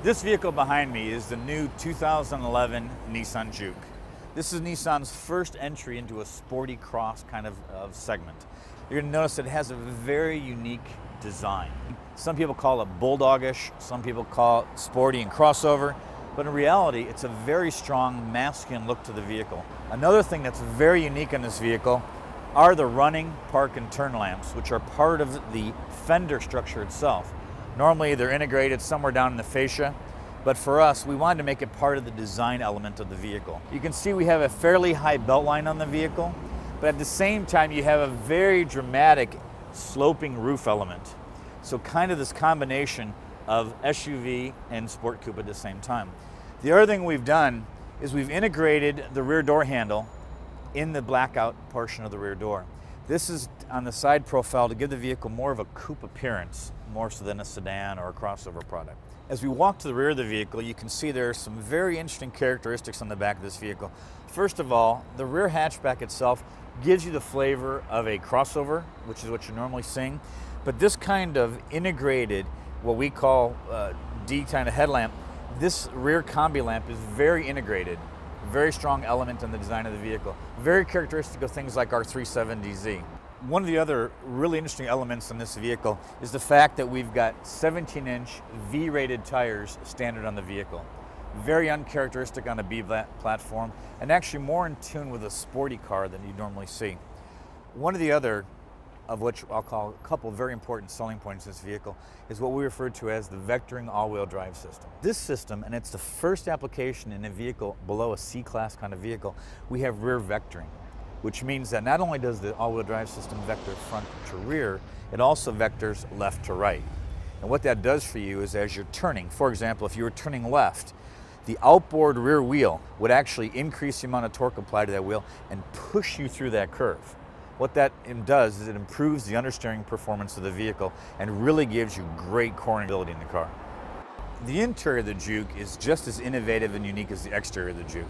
This vehicle behind me is the new 2011 Nissan Juke. This is Nissan's first entry into a sporty cross kind of segment. You're going to notice that it has a very unique design. Some people call it bulldogish, some people call it sporty and crossover, but in reality it's a very strong masculine look to the vehicle. Another thing that's very unique in this vehicle are the running, park, and turn lamps, which are part of the fender structure itself. Normally they're integrated somewhere down in the fascia, but for us, we wanted to make it part of the design element of the vehicle. You can see we have a fairly high belt line on the vehicle, but at the same time you have a very dramatic sloping roof element. So kind of this combination of SUV and sport coupe at the same time. The other thing we've done is we've integrated the rear door handle in the blackout portion of the rear door. This is on the side profile to give the vehicle more of a coupe appearance, more so than a sedan or a crossover product. As we walk to the rear of the vehicle, you can see there are some very interesting characteristics on the back of this vehicle. First of all, the rear hatchback itself gives you the flavor of a crossover, which is what you're normally seeing, but this kind of integrated, what we call D kind of headlamp, this rear combi lamp is very integrated. Very strong element in the design of the vehicle. Very characteristic of things like our 370Z. One of the other really interesting elements in this vehicle is the fact that we've got 17-inch V-rated tires standard on the vehicle. Very uncharacteristic on a B platform, and actually more in tune with a sporty car than you normally see. One of the other, of which I'll call a couple of very important selling points in this vehicle, is what we refer to as the vectoring all-wheel drive system. This system, and it's the first application in a vehicle below a C-class kind of vehicle, we have rear vectoring, which means that not only does the all-wheel drive system vector front to rear, it also vectors left to right. And what that does for you is as you're turning, for example, if you were turning left, the outboard rear wheel would actually increase the amount of torque applied to that wheel and push you through that curve. What that does is it improves the understeering performance of the vehicle and really gives you great cornering ability in the car. The interior of the Juke is just as innovative and unique as the exterior of the Juke.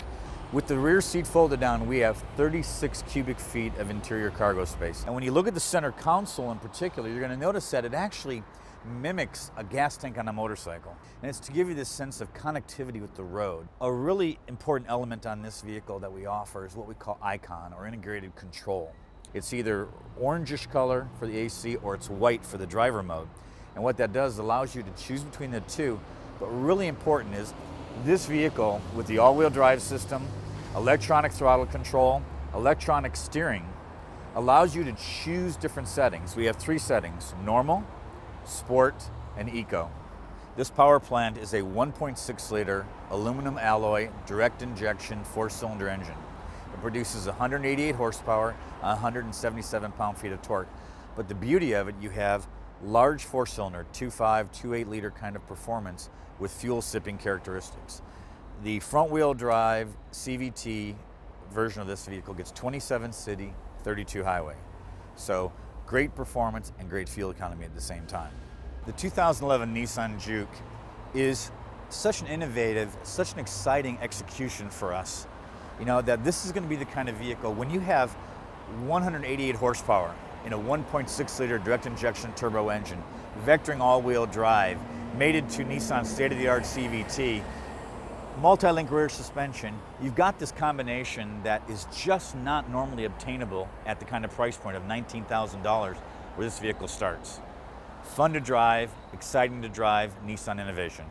With the rear seat folded down, we have 36 cubic feet of interior cargo space. And when you look at the center console in particular, you're going to notice that it actually mimics a gas tank on a motorcycle. And it's to give you this sense of connectivity with the road. A really important element on this vehicle that we offer is what we call ICON, or integrated control. It's either orangish color for the AC or it's white for the driver mode. And what that does is allows you to choose between the two. But really important is this vehicle with the all-wheel drive system, electronic throttle control, electronic steering, allows you to choose different settings. We have 3 settings: normal, sport, and eco. This power plant is a 1.6 liter aluminum alloy direct injection 4-cylinder engine. It produces 188 horsepower, 177 pound-feet of torque. But the beauty of it, you have large 4-cylinder, 2.5, 2.8 liter kind of performance with fuel-sipping characteristics. The front-wheel drive CVT version of this vehicle gets 27 city, 32 highway. So great performance and great fuel economy at the same time. The 2011 Nissan Juke is such an innovative, such an exciting execution for us. You know, that this is going to be the kind of vehicle, when you have 188 horsepower in a 1.6 liter direct injection turbo engine, vectoring all-wheel drive, mated to Nissan's state-of-the-art CVT, multi-link rear suspension, you've got this combination that is just not normally obtainable at the kind of price point of $19,000 where this vehicle starts. Fun to drive, exciting to drive, Nissan innovation.